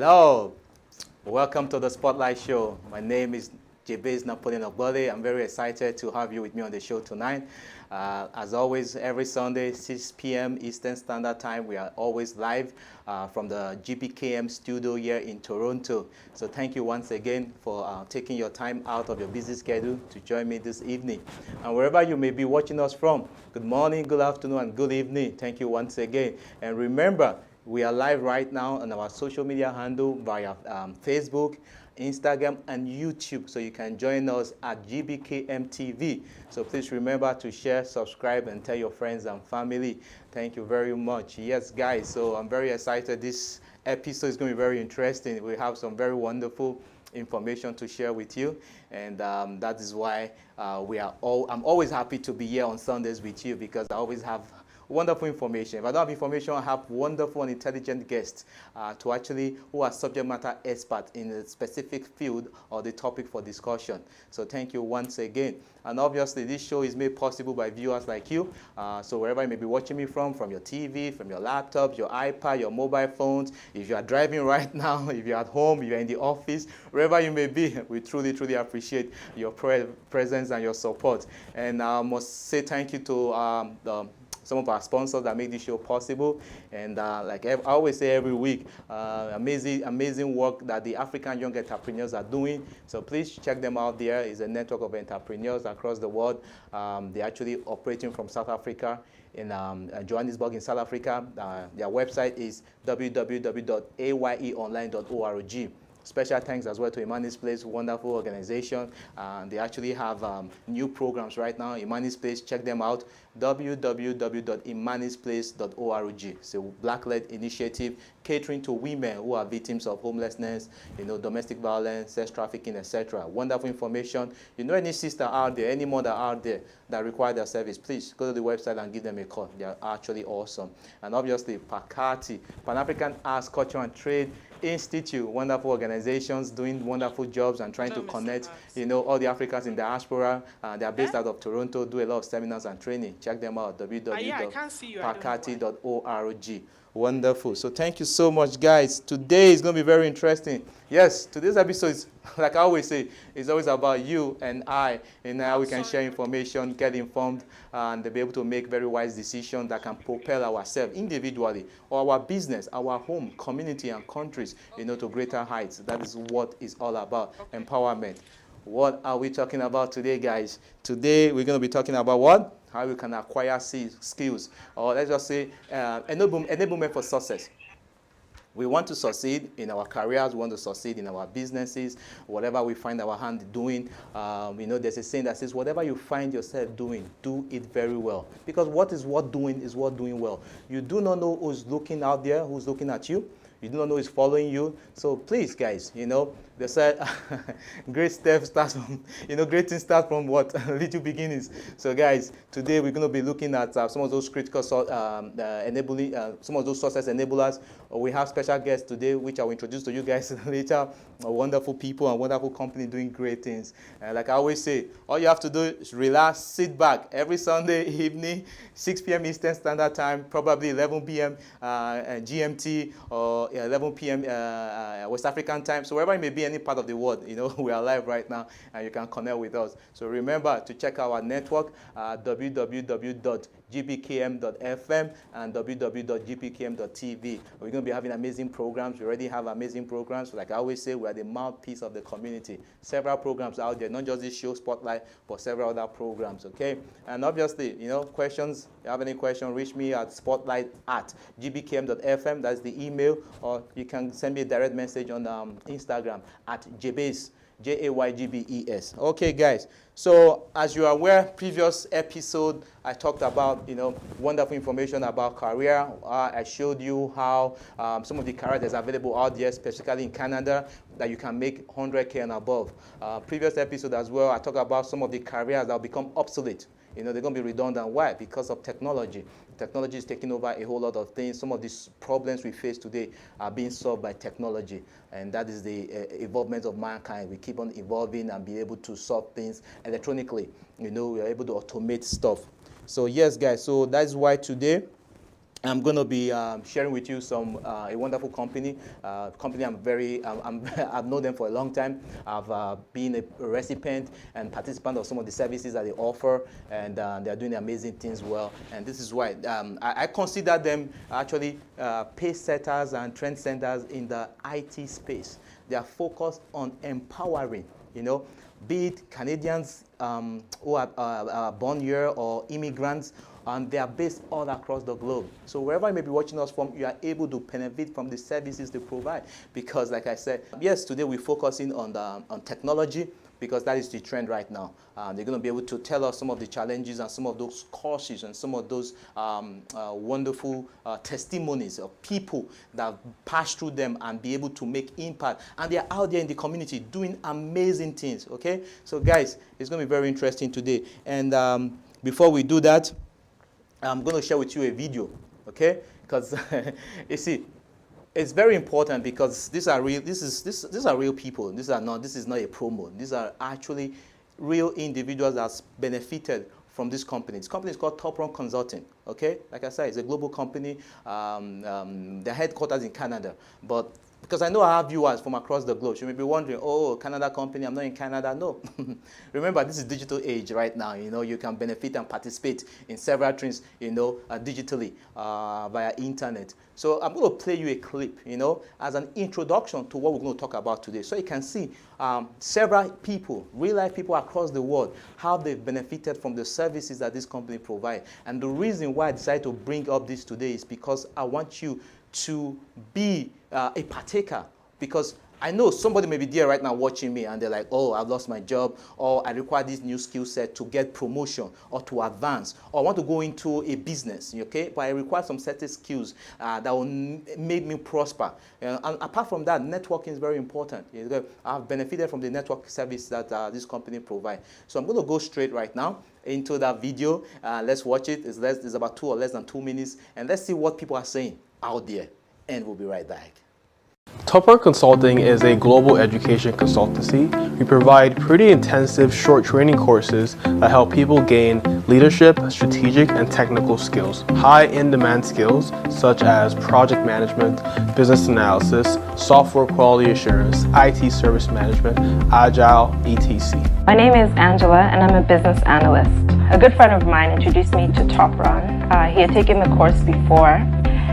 Hello, welcome to the Spotlight Show. My name is Jabez Napoleon Ogbole. I'm very excited to have you with me on the show tonight. As always, every Sunday, 6 p.m. Eastern Standard Time, we are always live from the GBKM studio here in Toronto. So thank you once again for taking your time out of your busy schedule to join me this evening. And wherever you may be watching us from, good morning, good afternoon, and good evening. Thank you once again. And remember, we are live right now on our social media handle via Facebook, Instagram, and YouTube. So you can join us at GBKM TV. So please remember to share, subscribe, and tell your friends and family. Thank you very much. Yes, guys, so I'm very excited. This episode is going to be very interesting. We have some very wonderful information to share with you, and that is why I'm always happy to be here on Sundays with you, because I always have wonderful information. If I don't have information, I have wonderful and intelligent guests who are subject matter experts in a specific field or the topic for discussion. So thank you once again. And obviously, this show is made possible by viewers like you. So wherever you may be watching me from your TV, from your laptop, your iPad, your mobile phones, if you are driving right now, if you're at home, if you're in the office, wherever you may be, we truly, truly appreciate your presence and your support. And I must say thank you to some of our sponsors that make this show possible. And like I always say every week, amazing work that the African young entrepreneurs are doing. So please check them out there. It's a network of entrepreneurs across the world. They're actually operating from South Africa, in Johannesburg in South Africa. Their website is www.ayeonline.org. Special thanks as well to Imani's Place, wonderful organization. They actually have new programs right now. Imani's Place, check them out, www.imanisplace.org. It's a Black-led initiative catering to women who are victims of homelessness, domestic violence, sex trafficking, etc. Wonderful information. Any sister out there, any mother out there that require their service, please go to the website and give them a call. They are actually awesome. And obviously, PACATI, Pan-African Arts, Culture and Trade Institute, wonderful organizations doing wonderful jobs and trying to connect, all the Africans in diaspora. They are based out of Toronto, do a lot of seminars and training. Check them out, www.pacati.org. Wonderful. So thank you so much, guys. Today is going to be very interesting. Yes, today's episode is, like I always say, it's always about you and I, and how we can share information, get informed, and be able to make very wise decisions that can propel ourselves individually, or our business, our home, community, and countries, to greater heights. That is what it's all about, empowerment. What are we talking about today, guys? Today, we're going to be talking about what? How we can acquire skills, or let's just say enablement for success. We want to succeed in our careers, we want to succeed in our businesses, whatever we find our hand doing. There's a saying that says, whatever you find yourself doing, do it very well. Because what is worth doing is worth doing well. You do not know who's looking out there, who's looking at you. You do not know who's following you. So please, guys, they said great things start from what? Little beginnings. So guys, today we're going to be looking at some of those critical enabling, some of those success enablers. We have special guests today, which I will introduce to you guys later. Wonderful people and wonderful company doing great things. Like I always say, all you have to do is relax, sit back. Every Sunday evening, 6 p.m. Eastern Standard Time, probably 11 p.m. GMT, or 11 p.m. West African time. So wherever you may be, any part of the world, we are live right now, and you can connect with us. So remember to check our network, www.gbkm.fm and www.gbkm.tv. We're going to be having amazing programs. We already have amazing programs. Like I always say, we are the mouthpiece of the community. Several programs out there, not just this show Spotlight, but several other programs, okay? And obviously, questions, if you have any question, reach me at spotlight@gbkm.fm. That's the email. Or you can send me a direct message on Instagram at Jabez, Jaybes. Okay, guys. So as you are aware, previous episode, I talked about, wonderful information about career. I showed you how some of the careers that's available out there, specifically in Canada, that you can make 100K and above. Previous episode as well, I talked about some of the careers that will become obsolete. They're going to be redundant. Why? Because of technology. Technology is taking over a whole lot of things. Some of these problems we face today are being solved by technology. And that is the evolvement of mankind. We keep on evolving and be able to solve things electronically. We are able to automate stuff. So yes, guys, so that's why today I'm going to be sharing with you some a wonderful company. Company I've known them for a long time. I've been a recipient and participant of some of the services that they offer, and they're doing amazing things well. And this is why I consider them actually pace setters and trend centers in the IT space. They are focused on empowering, be it Canadians who are born here or immigrants, and they are based all across the globe. So wherever you may be watching us from, you are able to benefit from the services they provide. Because like I said, yes, today we're focusing on technology, because that is the trend right now. They're going to be able to tell us some of the challenges and some of those courses and some of those wonderful testimonies of people that pass through them and be able to make impact. And they're out there in the community doing amazing things, okay? So guys, it's going to be very interesting today. And before we do that, I'm going to share with you a video, okay? Because you see, it's very important because these are real. These are real people. This is not a promo. These are actually real individuals that's benefited from this company. This company is called Top Run Consulting. Okay, like I said, it's a global company. Their headquarters in Canada, but because I know I have viewers from across the globe, you may be wondering, oh, Canada company, I'm not in Canada. No. Remember, this is digital age right now. You can benefit and participate in several things, digitally via internet. So I'm going to play you a clip, as an introduction to what we're going to talk about today. So you can see several people, real life people across the world, how they've benefited from the services that this company provides. And the reason why I decided to bring up this today is because I want you to be a partaker, because I know somebody may be there right now watching me and they're like, oh, I've lost my job, or I require this new skill set to get promotion or to advance, or I want to go into a business, okay? But I require some certain skills that will make me prosper. And apart from that, networking is very important. I've benefited from the network service that this company provides. So I'm going to go straight right now into that video. Let's watch it. It's about 2 or less than 2 minutes. And let's see what people are saying out there. And we'll be right back. Top Run Consulting is a global education consultancy. We provide pretty intensive short training courses that help people gain leadership, strategic, and technical skills. High in-demand skills such as project management, business analysis, software quality assurance, IT service management, agile, etc. My name is Angela and I'm a business analyst. A good friend of mine introduced me to Top Run. He had taken the course before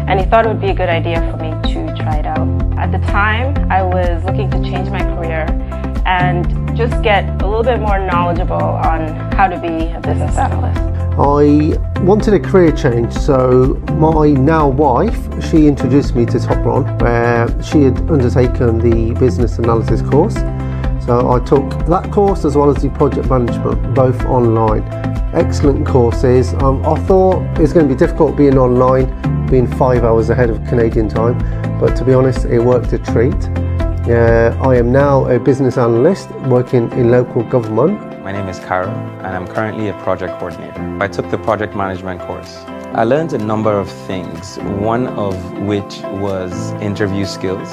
and he thought it would be a good idea for me to try it out. At the time, I was looking to change my career and just get a little bit more knowledgeable on how to be a business analyst. I wanted a career change, so my now wife, she introduced me to Top Run, where she had undertaken the business analysis course. So I took that course as well as the project management, both online. Excellent courses. I thought it was going to be difficult being online, being 5 hours ahead of Canadian time, but to be honest, it worked a treat. I am now a business analyst working in local government. My name is Carol and I'm currently a project coordinator. I took the project management course. I learned a number of things, one of which was interview skills.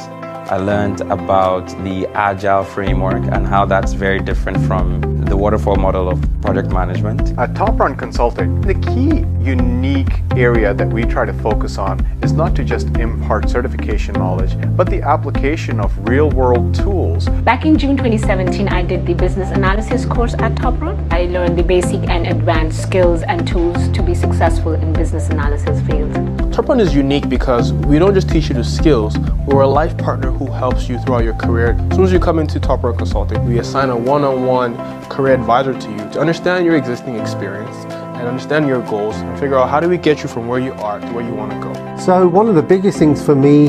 I learned about the Agile framework and how that's very different from the waterfall model of project management. At Top Run Consulting, the key unique area that we try to focus on is not to just impart certification knowledge, but the application of real-world tools. Back in June 2017, I did the business analysis course at Top Run. I learned the basic and advanced skills and tools to be successful in business analysis field. Top Run is unique because we don't just teach you the skills, we're a life partner who helps you throughout your career. As soon as you come into Top Run Consulting, we assign a one-on-one career advisor to you to understand your existing experience and understand your goals and figure out how do we get you from where you are to where you want to go. So one of the biggest things for me,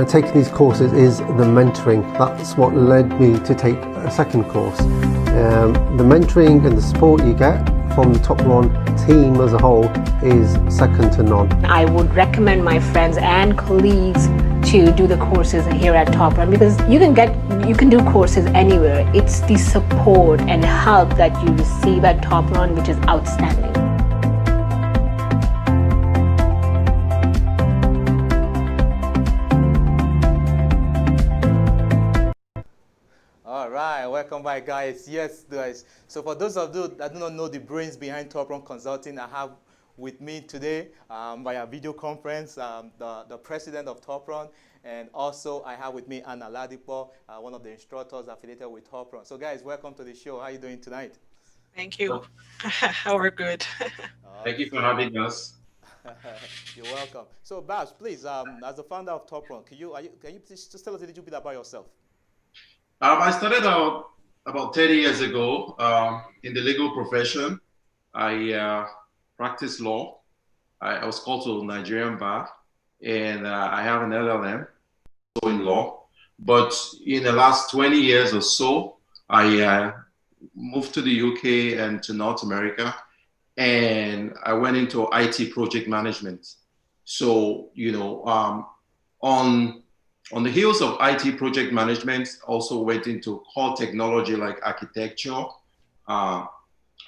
taking these courses is the mentoring. That's what led me to take a second course. The mentoring and the support you get from the Top Run team as a whole is second to none. I would recommend my friends and colleagues to do the courses here at Top Run because you can do courses anywhere. It's the support and help that you receive at Top Run which is outstanding. All right, welcome back, guys. Yes, guys. So for those of you that do not know the brains behind Top Run Consulting, I have with me today via video conference, the president of Topron, and also I have with me Anna Ladipo, one of the instructors affiliated with Topron. So guys, welcome to the show. How are you doing tonight? Thank you. We're good. Thank you for having us. You're welcome. So Babs, please, as the founder of Topron, can you please just tell us a little bit about yourself? I started out about 30 years ago in the legal profession. I practiced law. I was called to Nigerian bar, and I have an LLM in law. But in the last 20 years or so, I moved to the UK and to North America, and I went into IT project management. So, you know, on the heels of IT project management, also went into core technology like architecture,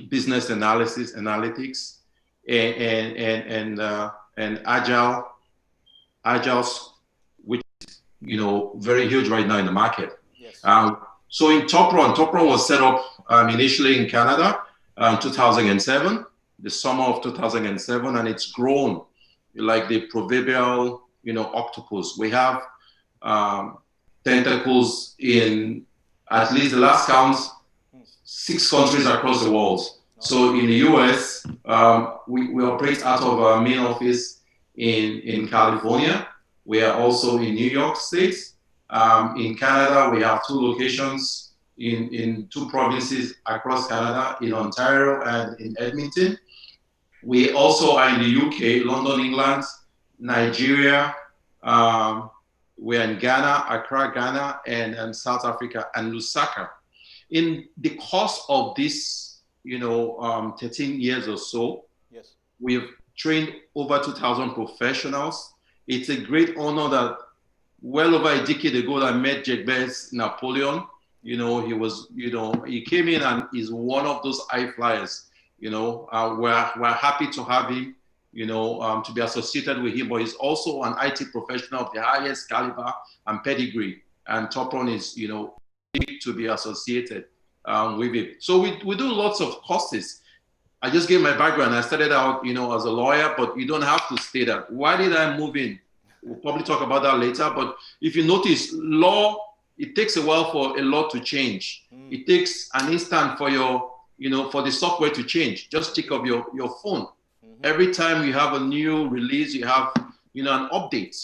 business analysis, analytics, and agile, which is, you know, very huge right now in the market. Yes. So in Topron was set up initially in Canada in 2007, the summer of 2007, and it's grown like the proverbial, you know, octopus. We have tentacles in, at least the last count, 6 countries across the world. So in the US, we operate out of our main office in California. We are also in New York State. In Canada, we have 2 locations in 2 provinces across Canada, in Ontario and in Edmonton. We also are in the UK, London, England, Nigeria. We're in Ghana, Accra, Ghana, and South Africa, and Lusaka. In the course of this, you know, 13 years or so, yes, we've trained over 2,000 professionals. It's a great honor that well over a decade ago, I met Jebez Napoleon. You know, he was, you know, he came in and is one of those high flyers. You know, we're happy to have him, you know, to be associated with him, but he's also an IT professional of the highest caliber and pedigree. And Topron is, you know, to be associated with it. So we do lots of courses. I just gave my background. I started out, you know, as a lawyer, but you don't have to stay that. Why did I move in? We'll probably talk about that later. But if you notice, law, it takes a while for a law to change. It takes an instant for your, you know, for the software to change. Just check up your phone. Every time you have a new release, you have, you know, an update.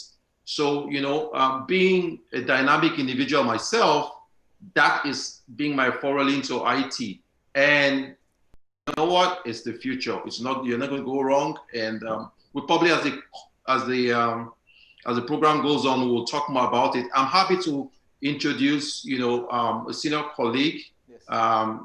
So, you know, being a dynamic individual myself, that is being my foray into IT. And you know what? It's the future. It's not, you're not going to go wrong. And we probably, as the program goes on, we'll talk more about it. I'm happy to introduce, you know, a senior colleague, yes,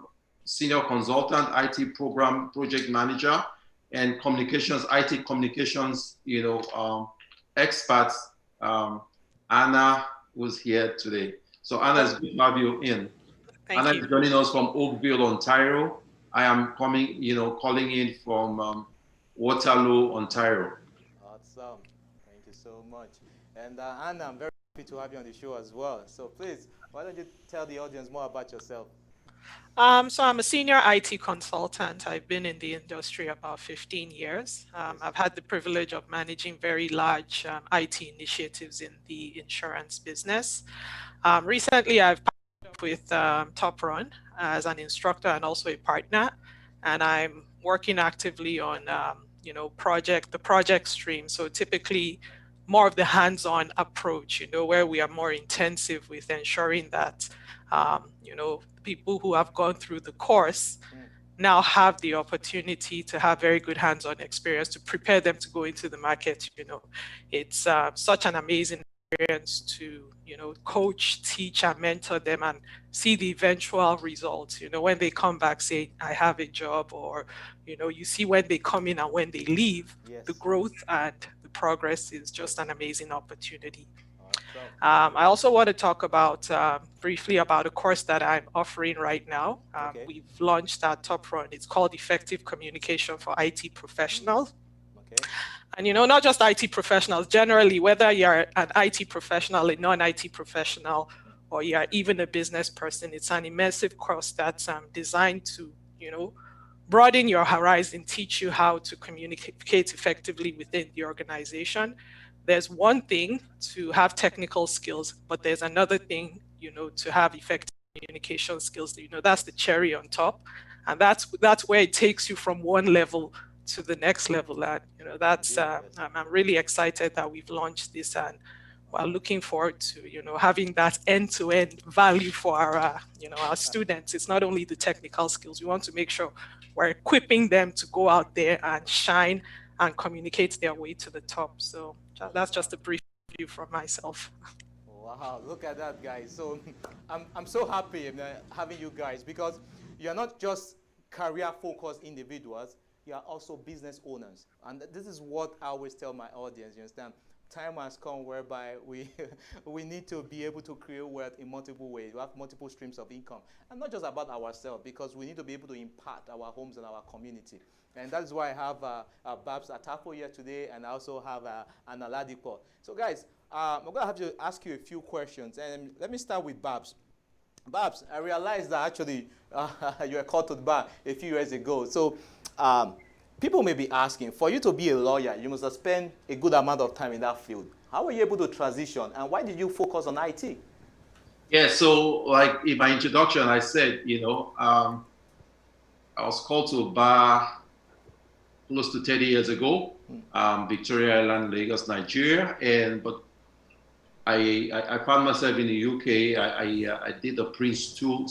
senior consultant, IT program project manager, and communications, IT communications, you know, experts. Anna was here today. So Anna, it's good to have you in. Anna is joining us from Oakville, Ontario. I am coming, you know, calling in from Waterloo, Ontario. Awesome. Thank you so much. And Anna, I'm very happy to have you on the show as well. So please, why don't you tell the audience more about yourself? So I'm a senior IT consultant. I've been in the industry about 15 years. I've had the privilege of managing very large IT initiatives in the insurance business. Recently, I've partnered up with Topron as an instructor and also a partner, and I'm working actively on you know, the project stream. So typically more of the hands-on approach, you know, where we are more intensive with ensuring that you know, people who have gone through the course now have the opportunity to have very good hands-on experience to prepare them to go into the market. You know, it's such an amazing experience to, you know, coach, teach, and mentor them and see the eventual results. You know, when they come back saying, I have a job, or, you know, you see when they come in and when they leave, yes, the growth and the progress is just an amazing opportunity. I also want to talk about briefly about a course that I'm offering right now. Okay. We've launched at Topron. It's called Effective Communication for IT Professionals. Okay. And, you know, not just IT professionals, generally, whether you're an IT professional, a non-IT professional, or you're even a business person, it's an immersive course that's designed to, you know, broaden your horizon, teach you how to communicate effectively within the organization. There's one thing to have technical skills, but there's another thing, to have effective communication skills. That's the cherry on top, and that's where it takes you from one level to the next level. And that's I'm really excited that we've launched this, and we're looking forward to having that end-to-end value for our our students. It's not only the technical skills. We want to make sure we're equipping them to go out there and shine and communicate their way to the top. So that's just a brief view from myself. Wow, look at that, guys. So I'm so happy having you guys, because you're not just career-focused individuals, you are also business owners. And this is what I always tell my audience, you understand? Time has come whereby we need to be able to create wealth in multiple ways. We have multiple streams of income. And not just about ourselves, because we need to be able to impact our homes and our community. And that's why I have Babs Atafo here today, and I also have Anna Ladipo. So guys, I'm going to have to ask you a few questions. And let me start with Babs. Babs, I realized that actually you were called to the bar a few years ago. So people may be asking, for you to be a lawyer, you must have spent a good amount of time in that field. How were you able to transition, and why did you focus on IT? Yeah, so like in my introduction, I said, I was called to a bar close to 30 years ago, Victoria Island, Lagos, Nigeria, but I found myself in the UK. I did the Prince 2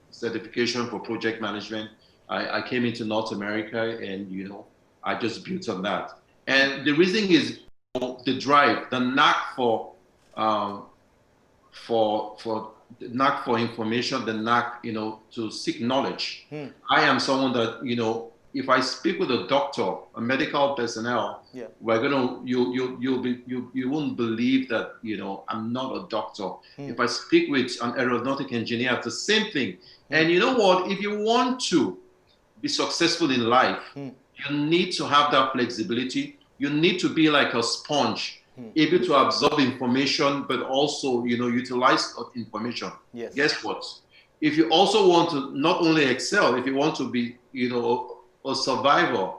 certification for project management. I came into North America, and I just built on that. And the reason is the drive, the knack for the knack for information, the knack to seek knowledge. I am someone that if I speak with a doctor, a medical personnel, we're gonna you won't believe that I'm not a doctor. If I speak with an aeronautic engineer, it's the same thing. And you know what? If you want to be successful in life, you need to have that flexibility. You need to be like a sponge, able to absorb information, but also utilize information. Yes. Guess what? If you also want to not only excel, if you want to be a survivor,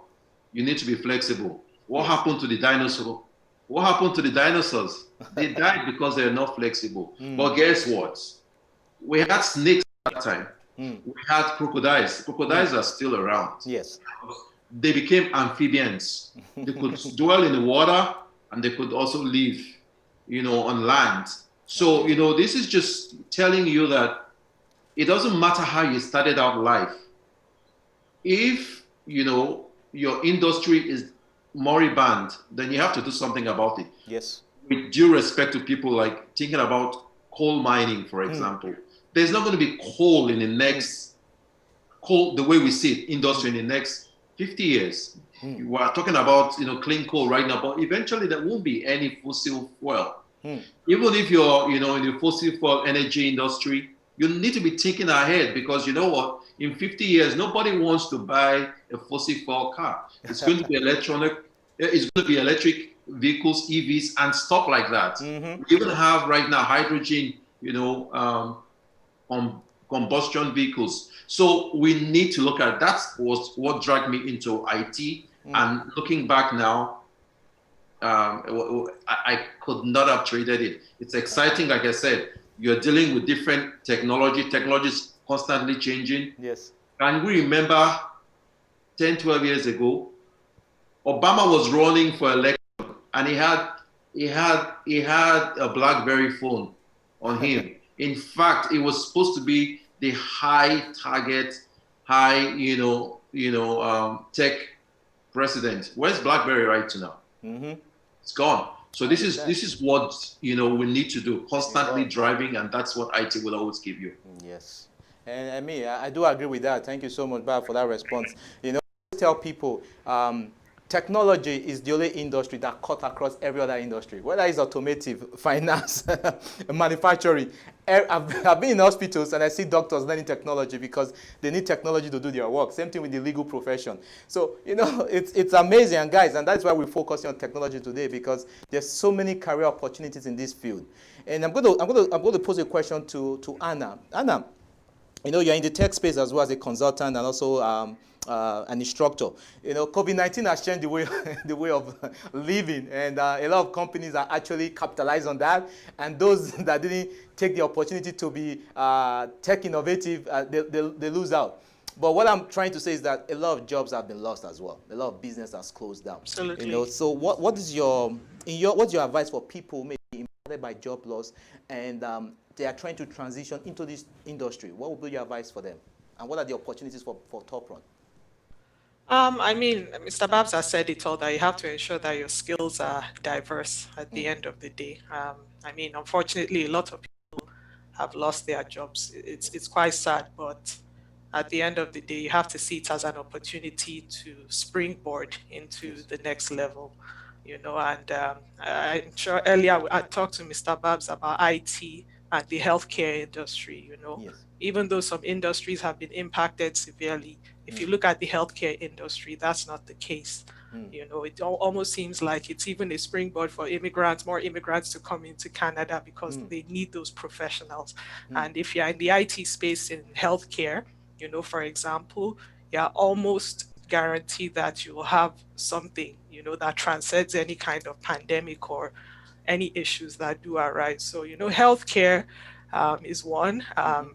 you need to be flexible. What happened to the dinosaur? What happened to the dinosaurs? They died because they're not flexible. But guess what? We had snakes at that time. We had crocodiles. Crocodiles are still around. Yes. They became amphibians. They could dwell in the water, and they could also live, on land. So, this is just telling you that it doesn't matter how you started out life. If, your industry is moribund, then you have to do something about it. Yes. With due respect to people like thinking about coal mining, for example. There's not going to be coal in the next, the way we see it, industry in the next 50 years. We are talking about, clean coal right now, but eventually there won't be any fossil fuel. Even if you're, in the fossil fuel energy industry, you need to be thinking ahead, because you know what? In 50 years, nobody wants to buy a fossil fuel car. It's going to be electronic. It's going to be electric vehicles, EVs, and stuff like that. We even have right now hydrogen, combustion vehicles. So we need to look at that. Was what dragged me into IT. And looking back now, I could not have traded it. It's exciting, like I said. You're dealing with different technology. Technology is constantly changing. Yes. Can we remember 10, 12 years ago, Obama was running for election, and he had a BlackBerry phone on him. In fact, it was supposed to be the high target, tech president. Where's BlackBerry right now? It's gone. So this is what we need to do, constantly driving, and that's what IT will always give you. Yes, and me, I do agree with that. Thank you so much, Bob, for that response. I tell people, technology is the only industry that cuts across every other industry, whether it's automotive, finance, manufacturing. I've been in hospitals and I see doctors learning technology because they need technology to do their work. Same thing with the legal profession. So, it's amazing, and guys, and that's why we're focusing on technology today, because there's so many career opportunities in this field. And I'm going to pose a question to Anna. Anna, you're in the tech space as well as a consultant and also an instructor. You know, COVID-19 has changed the way the way of living, and a lot of companies are actually capitalizing on that. And those that didn't take the opportunity to be tech innovative, they lose out. But what I'm trying to say is that a lot of jobs have been lost as well. A lot of business has closed down. Absolutely. You know, so what's your advice for people maybe impacted by job loss and they are trying to transition into this industry? What would be your advice for them? And what are the opportunities for Top Run? I mean, Mr. Babs has said it all, that you have to ensure that your skills are diverse at the end of the day. I mean, unfortunately, a lot of people have lost their jobs. It's quite sad, but at the end of the day, you have to see it as an opportunity to springboard into the next level, you know. And I'm sure earlier I talked to Mr. Babs about IT and the healthcare industry, you know. Yes. Even though some industries have been impacted severely, if you look at the healthcare industry, that's not the case. You know, it almost seems like it's even a springboard for immigrants, more immigrants to come into Canada because they need those professionals. And if you're in the IT space in healthcare, you know, for example, you're almost guaranteed that you will have something, you know, that transcends any kind of pandemic or any issues that do arise. So, you know, healthcare is one.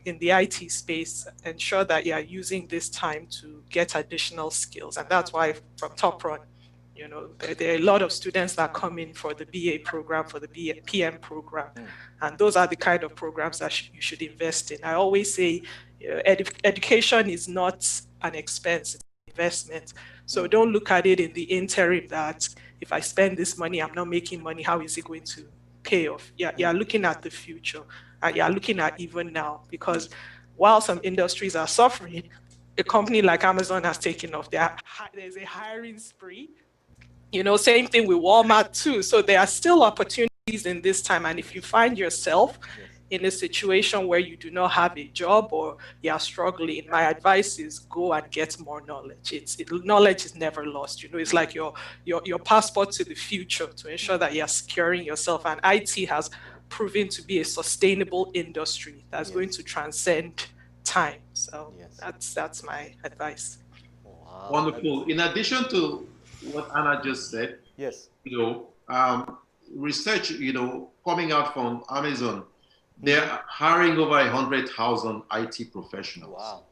In the IT space, ensure that you are using this time to get additional skills. And that's why from Top Run, you know, there are a lot of students that come in for the BA program, for the PM program. And those are the kind of programs that you should invest in. I always say education is not an expense, it's an investment. So don't look at it in the interim that if I spend this money, I'm not making money, how is it going to pay off? You're looking at the future. You're looking at even now, because while some industries are suffering, a company like Amazon has taken off. There's a hiring spree. You know, same thing with Walmart too. So there are still opportunities in this time. And if you find yourself in a situation where you do not have a job or you're struggling, my advice is go and get more knowledge. Knowledge is never lost. You know, it's like your passport to the future to ensure that you're securing yourself. And IT has proven to be a sustainable industry that's going to transcend time. So that's my advice. Wow. Wonderful. In addition to what Anna just said, yes, you know, research, you know, coming out from Amazon, they're hiring over 100,000 IT professionals. Wow.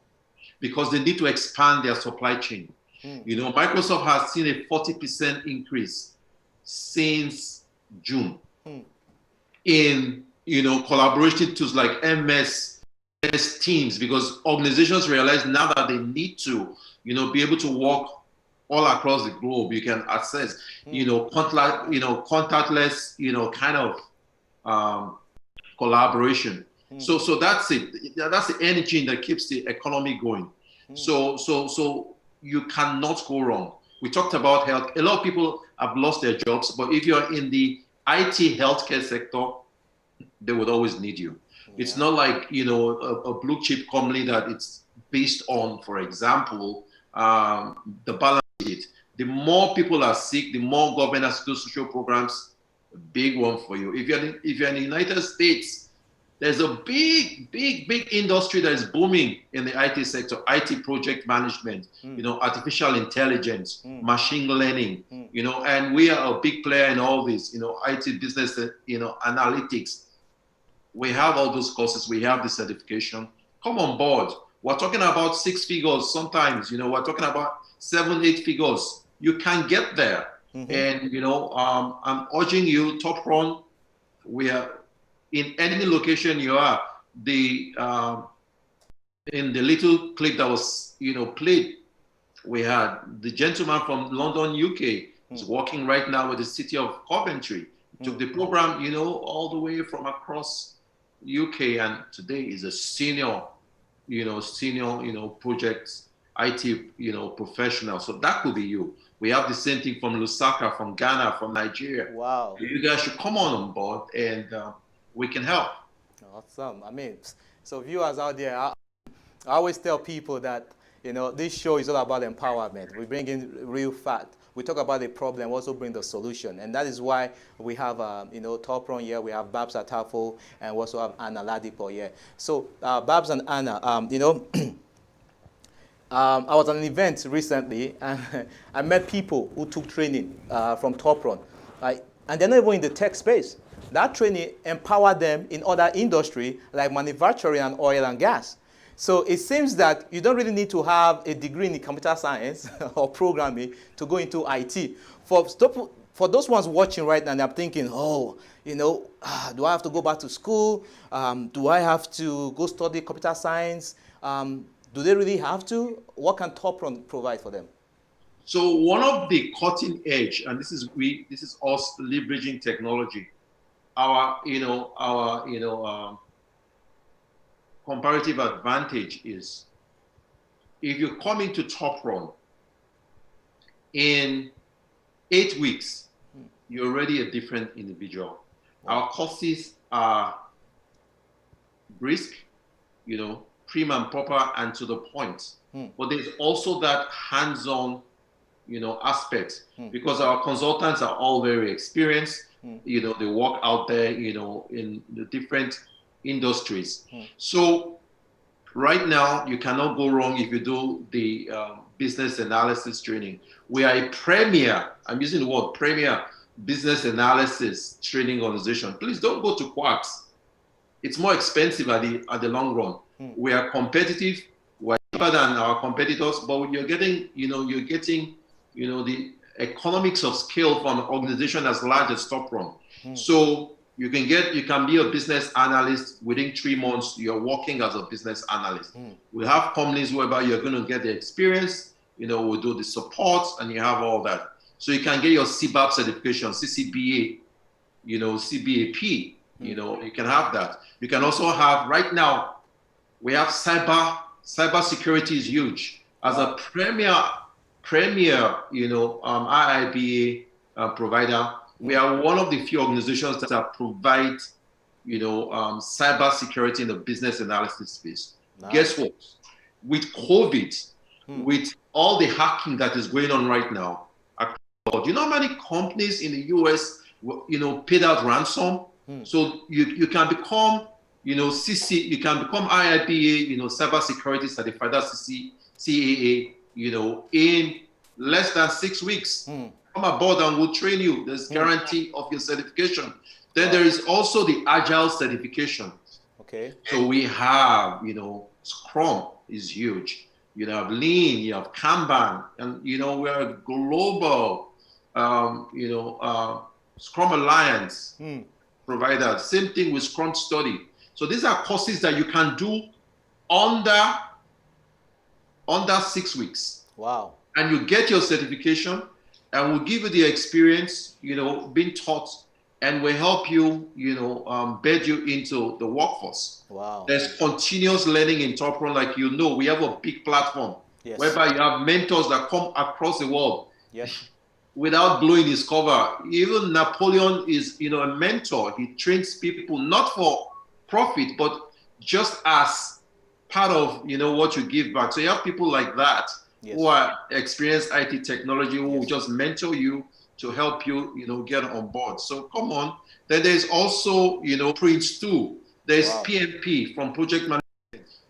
Because they need to expand their supply chain. You know, Microsoft has seen a 40% increase since June in, you know, collaboration tools like MS Teams, because organizations realize now that they need to, you know, be able to work all across the globe. You can access, you know, contactless, you know, kind of collaboration. So that's it. That's the engine that keeps the economy going. So you cannot go wrong. We talked about health. A lot of people have lost their jobs, but if you're in the IT healthcare sector, they would always need you. It's not like, you know, a blue chip company that it's based on, for example, the balance sheet. The more people are sick, the more government has to do social programs. A big one for you. If you're in the United States, there's a big industry that is booming in the IT sector, IT project management, you know, artificial intelligence, machine learning, you know, and we are a big player in all this, you know, IT business, you know, analytics. We have all those courses. We have the certification. Come on board. We're talking about 6 figures sometimes, you know, we're talking about 7, 8 figures. You can get there. And, you know, I'm urging you, Top Run, we are in any location you are. In the little clip that was, you know, played, we had the gentleman from London, UK, is working right now with the city of Coventry. Took the program, you know, all the way from across UK, and today is a senior project IT, you know, professional. So that could be you. We have the same thing from Lusaka, from Ghana, from Nigeria. Wow. You guys should come on board, and we can help. Awesome. I mean, so viewers out there, I always tell people that, you know, this show is all about empowerment. We bring in real fact. We talk about the problem, also bring the solution. And that is why we have, you know, Top Run here. We have Babs Atafo, and we also have Anna Ladipo here. So Babs and Anna, you know, I was at an event recently, and I met people who took training from TopRun, and they're not even in the tech space. That training empowered them in other industry like manufacturing and oil and gas. So it seems that you don't really need to have a degree in computer science or programming to go into IT. For those ones watching right now, they're thinking, oh, do I have to go back to school? Do I have to go study computer science? Do they really have to? What can TopRun provide for them? So one of the cutting edge, and this is us leveraging technology. Our comparative advantage is if you come into TopRun in 8 weeks, you're already a different individual. Our courses are brisk, prim and proper and to the point. But there's also that hands-on, aspect because our consultants are all very experienced. They work out there, in the different industries. So right now, you cannot go wrong if you do the business analysis training. We are a premier, I'm using the word premier, business analysis training organization. Please don't go to Quarks. It's more expensive at the long run. We are competitive. We're cheaper than our competitors, but you're getting, the economics of scale from an organization as large as TopRun. So you can be a business analyst within 3 months. You're working as a business analyst. We have companies whereby you're going to get the experience. We'll do the support, and you have all that. So you can get your CBAP certification, CCBA, CBAP. You can have that. You can also have right now. We have cyber security is huge. As a premier, IIBA provider, we are one of the few organizations that provide, cyber security in the business analysis space. Nice. Guess what? With COVID, with all the hacking that is going on right now, do you know how many companies in the US, paid out ransom? So you can become, CC, you can become IIBA, cyber security certified, that's CAA, in less than 6 weeks. Come aboard and we'll train you. There's guarantee of your certification. Then there is also the Agile certification. Okay. So we have, Scrum is huge. You have Lean, you have Kanban, and we're a global, Scrum Alliance provider. Same thing with Scrum Study. So these are courses that you can do under 6 weeks. Wow. And you get your certification, and we'll give you the experience, being taught, and will help you, bed you into the workforce. Wow. There's continuous learning in TopRun, like we have a big platform whereby you have mentors that come across the world. Yes. Without blowing his cover. Even Napoleon is, a mentor. He trains people not for profit, but just as part of, what you give back. So you have people like that who are experienced IT technology who will just mentor you to help you, get on board. So come on. Then there's also, Prince 2. There's PMP from project management.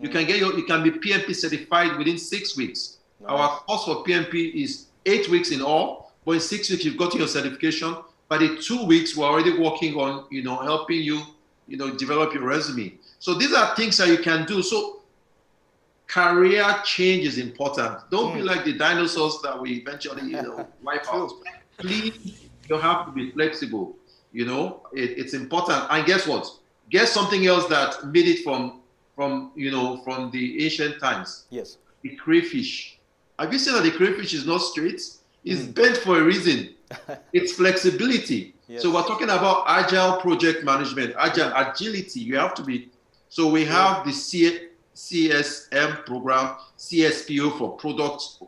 You can be PMP certified within 6 weeks. Nice. Our course for PMP is 8 weeks in all. But in 6 weeks, you've gotten your certification. But in 2 weeks, we're already working on, helping you, develop your resume. So these are things that you can do. So career change is important. Don't be like the dinosaurs that we eventually, wipe out. Please, you have to be flexible. It's important. And guess what? Guess something else that made it from the ancient times. Yes. The crayfish. Have you seen that the crayfish is not straight? It's bent for a reason. It's flexibility. Yes. So we're talking about agile project management, agility. You have to be. So we have the CSM program, CSPO for product,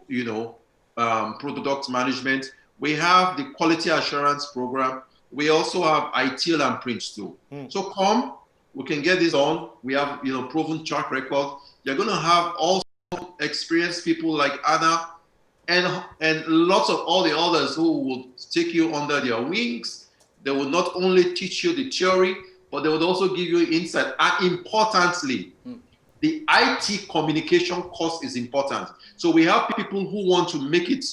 product management. We have the quality assurance program. We also have ITIL and Prince 2. So come, we can get this on. We have, proven track record. You're going to have also experienced people like Anna and lots of all the others who will take you under their wings. They will not only teach you the theory, but they would also give you insight. And importantly, the IT communication course is important. So we have people who want to make it.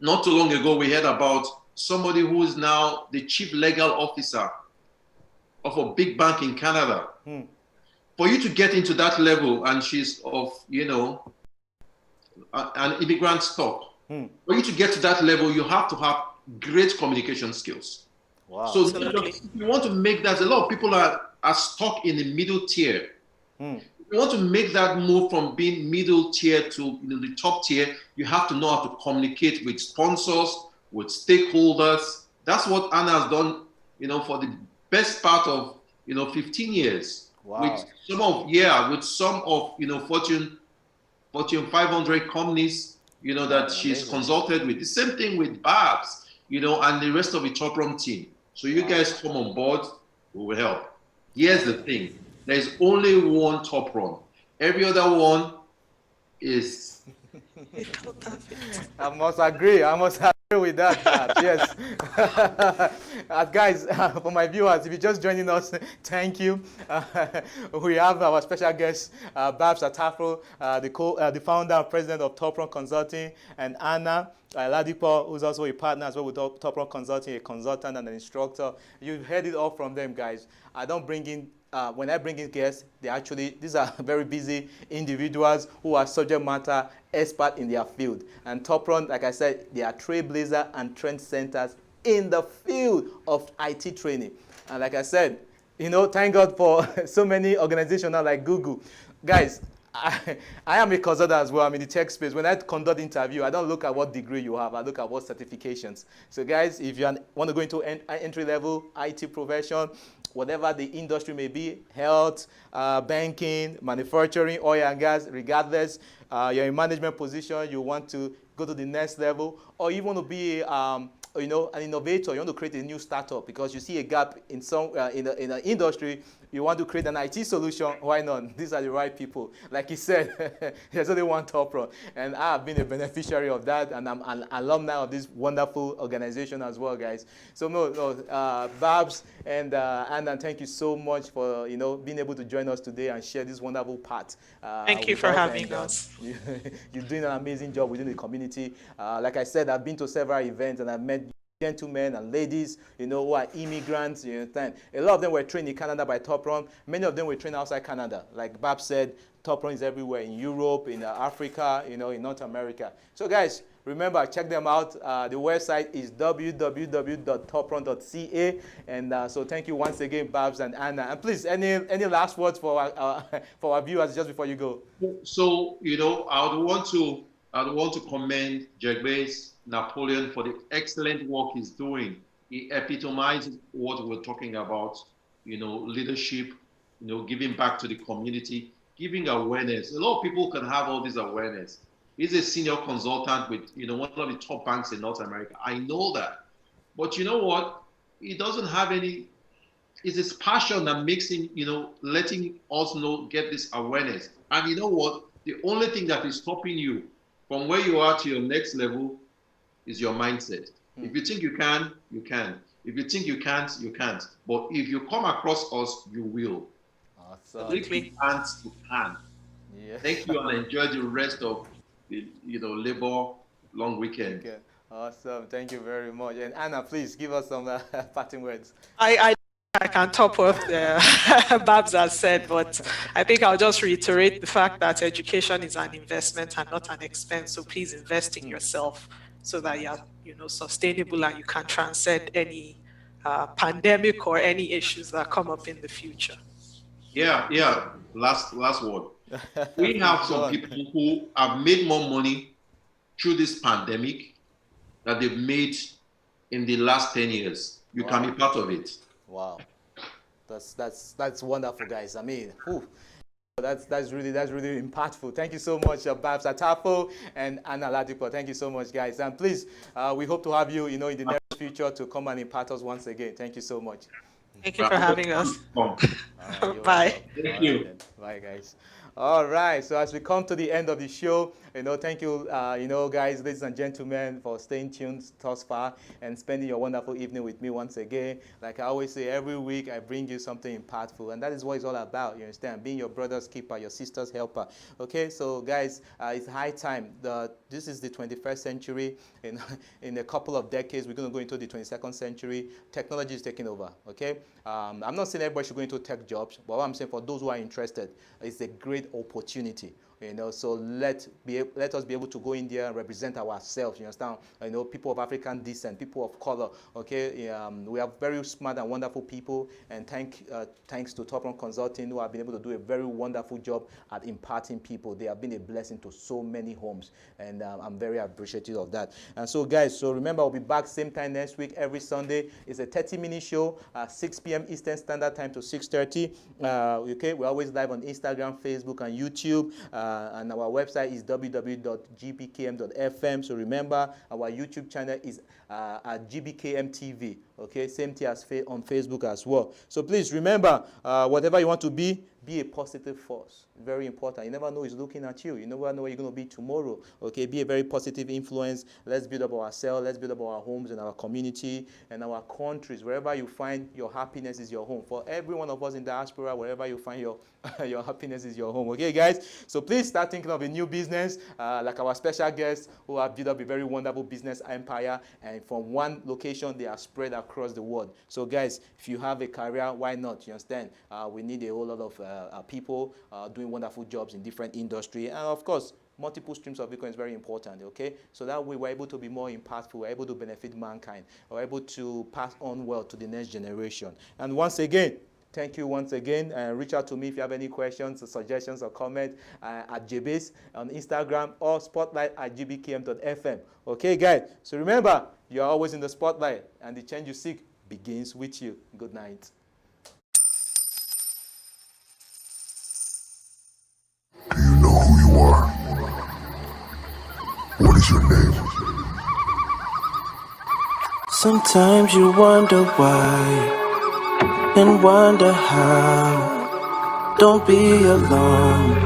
Not too long ago, we heard about somebody who is now the chief legal officer of a big bank in Canada. For you to get into that level, and she's of, you know, an immigrant stock. For you to get to that level, you have to have great communication skills. Wow. So if you want to make that, a lot of people are stuck in the middle tier. If you want to make that move from being middle tier to the top tier, you have to know how to communicate with sponsors, with stakeholders. That's what Anna has done, for the best part of 15 years. Wow. With some of Fortune 500 companies, that she's consulted with. The same thing with Babs, and the rest of the Top Run team. So you guys come on board, we will help. Here's the thing. There's only one Top Run. Every other one is... I must agree with that. Yes. Guys, for my viewers, if you're just joining us, thank you. We have our special guest, Babs Atafo, the founder and president of Top Run Consulting, and Anna Ladipo, who's also a partner as well with Top Run Consulting, a consultant and an instructor. You've heard it all from them, guys. I don't bring in when I bring in guests, these are very busy individuals who are subject matter expert in their field. And Top Run, like I said, they are trailblazers and trend centers in the field of IT training. And like I said, thank God for so many organizations now like Google. Guys, I am a consultant as well. I'm in the tech space. When I conduct interview, I don't look at what degree you have. I look at what certifications. So guys, if you want to go into entry-level IT profession, whatever the industry may be, health, banking, manufacturing, oil and gas, regardless, you're in management position, you want to go to the next level, or you want to be an innovator, you want to create a new startup because you see a gap in in an industry, you want to create an IT solution, why not? These are the right people. Like he said, there's only one Top Run. And I have been a beneficiary of that, and I'm an alumni of this wonderful organization as well, guys. So Babs and Anna, thank you so much for being able to join us today and share this wonderful part. Thank you for having us. You're doing an amazing job within the community. Like I said, I've been to several events and I've met gentlemen and ladies, who are immigrants. A lot of them were trained in Canada by Top Run. Many of them were trained outside Canada. Like Babs said, Top Run is everywhere, in Europe, in Africa, in North America. So guys, remember, check them out. The website is www.toprun.ca. And so thank you once again, Babs and Anna. And please, any last words for our viewers just before you go? So, I would want to commend Jegbez Napoleon for the excellent work he's doing. He epitomizes what we're talking about, leadership, giving back to the community, giving awareness. A lot of people can have all this awareness. He's a senior consultant with, one of the top banks in North America. I know that. But you know what? He doesn't have any, it's his passion that makes him, letting us get this awareness. And you know what? The only thing that is stopping you from where you are to your next level is your mindset. If you think you can, you can. If you think you can't, you can't. But if you come across us, you will. Awesome. Literally hand to hand. Yeah. Thank you and enjoy the rest of the Labor long weekend. Okay. Awesome. Thank you very much. And Anna, please give us some parting words. I can't top what Babs has said, but I think I'll just reiterate the fact that education is an investment and not an expense. So please invest in yourself so that you're sustainable and you can transcend any pandemic or any issues that come up in the future. Yeah. Last word. We have some people who have made more money through this pandemic that they've made in the last 10 years. You can be part of it. Wow, that's wonderful, guys. I mean, that's really impactful. Thank you so much, Babs Atafo and Anna Ladipo. Thank you so much, guys. And please, we hope to have you, in the near future to come and impart us once again. Thank you so much. Thank you for having us. Bye. Bye. Thank you. Bye, guys. All right, so as we come to the end of the show, thank you, guys, ladies and gentlemen, for staying tuned thus far and spending your wonderful evening with me once again. Like I always say, every week I bring you something impactful, and that is what it's all about, you understand? Being your brother's keeper, your sister's helper. Okay, so guys, it's high time. This is the 21st century. In a couple of decades, we're going to go into the 22nd century. Technology is taking over, okay? I'm not saying everybody should go into tech jobs, but what I'm saying for those who are interested, it's a great opportunity. So let us be able to go in there and represent ourselves. You understand? People of African descent, people of color. Okay, we have very smart and wonderful people, and thanks to Top Run Consulting, who have been able to do a very wonderful job at imparting people. They have been a blessing to so many homes, and I'm very appreciative of that. And so, guys, remember, I'll be back same time next week, every Sunday. It's a 30-minute show, 6 p.m. Eastern Standard Time to 6:30. Okay, we're always live on Instagram, Facebook, and YouTube. And our website is www.gbkm.fm. So remember, our YouTube channel is at GBKM TV. Okay, same thing as on Facebook as well. So please remember, whatever you want to be a positive force. Very important. You never know who's looking at you. You never know where you're going to be tomorrow. Okay, be a very positive influence. Let's build up ourselves. Let's build up our homes and our community and our countries. Wherever you find your happiness is your home. For every one of us in diaspora, wherever you find your happiness is your home. Okay, guys? So please start thinking of a new business, like our special guests who have built up a very wonderful business empire. And from one location, they are spread across the world. So, guys, if you have a career, why not? You understand? We need a whole lot of people doing wonderful jobs in different industries, and of course multiple streams of income is very important. Okay, so that way we're able to be more impactful, we're able to benefit mankind, we're able to pass on wealth to the next generation. And once again, thank you once again, and reach out to me if you have any questions or suggestions or comments at JBase on Instagram or spotlight@gbkm.fm. Okay, guys, so remember, you're always in the spotlight, and the change you seek begins with you. Good night. Do you know who you are? What is your name? Sometimes you wonder why and wonder how. Don't be alarmed,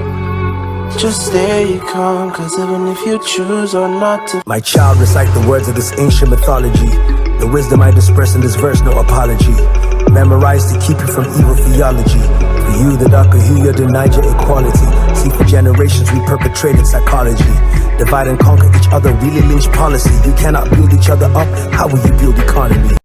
just stay calm, cause even if you choose or not to. My child, recite the words of this ancient mythology. The wisdom I disperse in this verse, no apology. Memorized to keep you from evil theology. For you, the darker hue, you denied your equality. See, for generations we perpetrated psychology. Divide and conquer each other, really lynch policy. You cannot build each other up, how will you build economy?